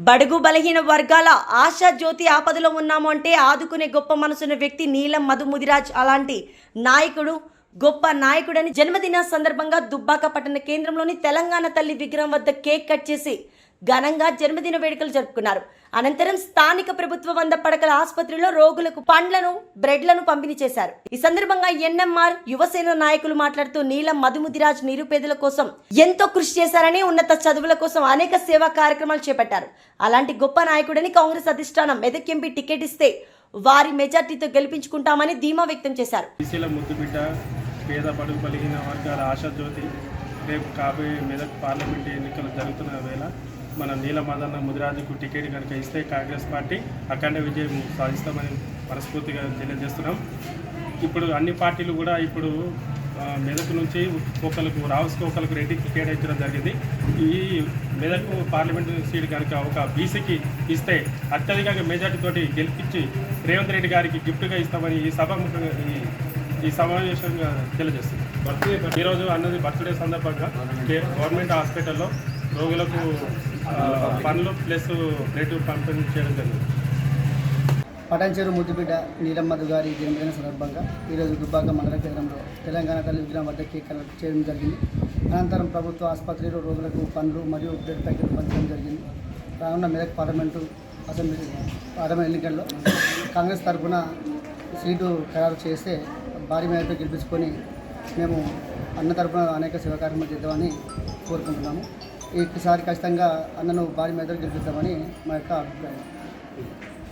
బడుగు బలహీన వర్గాల ఆశా జ్యోతి ఆపదలో ఉన్నాము అంటే ఆదుకునే గొప్ప మనసున్న వ్యక్తి నీలం మధు ముదిరాజ్ అలాంటి నాయకుడు గొప్ప నాయకుడని జన్మదిన సందర్భంగా దుబ్బాక పట్టణ కేంద్రంలోని తెలంగాణ తల్లి విగ్రహం వద్ద కేక్ కట్ చేసి ఘనంగా జన్మదిన వేడుకలు జరుపుకున్నారు. అనంతరం స్థానిక ప్రభుత్వ 100 పడకల ఆసుపత్రిలో రోగులకు పండ్లను బ్రెడ్లను పంపిణీ చేశారు. ఈ సందర్భంగా ఎన్ఎంఆర్ యువసేన నాయకులు మాట్లాడుతూ నీలం మధుముదిరాజ్ నిరుపేదల కోసం ఎంతో కృషి చేశారని, ఉన్నత చదువుల కోసం అనేక సేవా కార్యక్రమాలు చేపట్టారు. అలాంటి గొప్ప నాయకుడని కాంగ్రెస్ అధిష్టానం మెదక్ ఎంపీ టికెట్ ఇస్తే వారి మెజార్టీతో గెలిపించుకుంటామని ధీమా వ్యక్తం చేశారు. పేద బడుగు బలిగిన వర్గాల ఆశాజ్యోతి రేపు కాబోయే మెదక్ పార్లమెంటు ఎన్నికలు జరుగుతున్న వేళ మన నీలమదన్న ముదిరాజుకు టికెట్ కనుక ఇస్తే కాంగ్రెస్ పార్టీ అఖండ విజయం సాధిస్తామని మనస్ఫూర్తిగా తెలియజేస్తున్నాం. ఇప్పుడు అన్ని పార్టీలు కూడా ఇప్పుడు మెదక్ నుంచి రావుస్కి రెడ్డికి కేటాయించడం జరిగింది. ఈ మెదక్ పార్లమెంటు సీట్ కనుక ఒక బీసీకి ఇస్తే అత్యధికంగా మెజార్టీతోటి గెలిపించి రేవంత్ రెడ్డి గారికి గిఫ్ట్గా ఇస్తామని ఈ సమావేశంగా తెలియజేస్తుంది. ఈరోజు అన్నది బర్త్డే సందర్భంగా గవర్నమెంట్ హాస్పిటల్లో రోగులకు పండ్లు ప్లస్ బ్రెడ్ పంపిణీ చేయడం జరిగింది. పటాన్చెరు ముద్దుబిడ్డ నీలం మధు గారి జన్మదిన సందర్భంగా ఈరోజు దుబ్బాక మండల కేంద్రంలో తెలంగాణ తల్లి విగ్రహం వద్ద కేక్ కట్ చేయడం జరిగింది. అనంతరం ప్రభుత్వ ఆసుపత్రిలో రోగులకు పండ్లు మరియు బ్రెడ్ ప్యాకెట్ పంచడం జరిగింది. రానున్న మెదక్ పార్లమెంటు అసెంబ్లీ ఎన్నికల్లో కాంగ్రెస్ తరఫున సీటు ఖరారు చేస్తే భారీ మేరతో గెలిపించుకొని మేము అన్న తరఫున అనేక సేవా కార్యక్రమాలు చేద్దామని కోరుకుంటున్నాము. ఈసారి ఖచ్చితంగా అన్నను భారీ మేరతో గెలిపిద్దామని మా యొక్క అభిప్రాయం.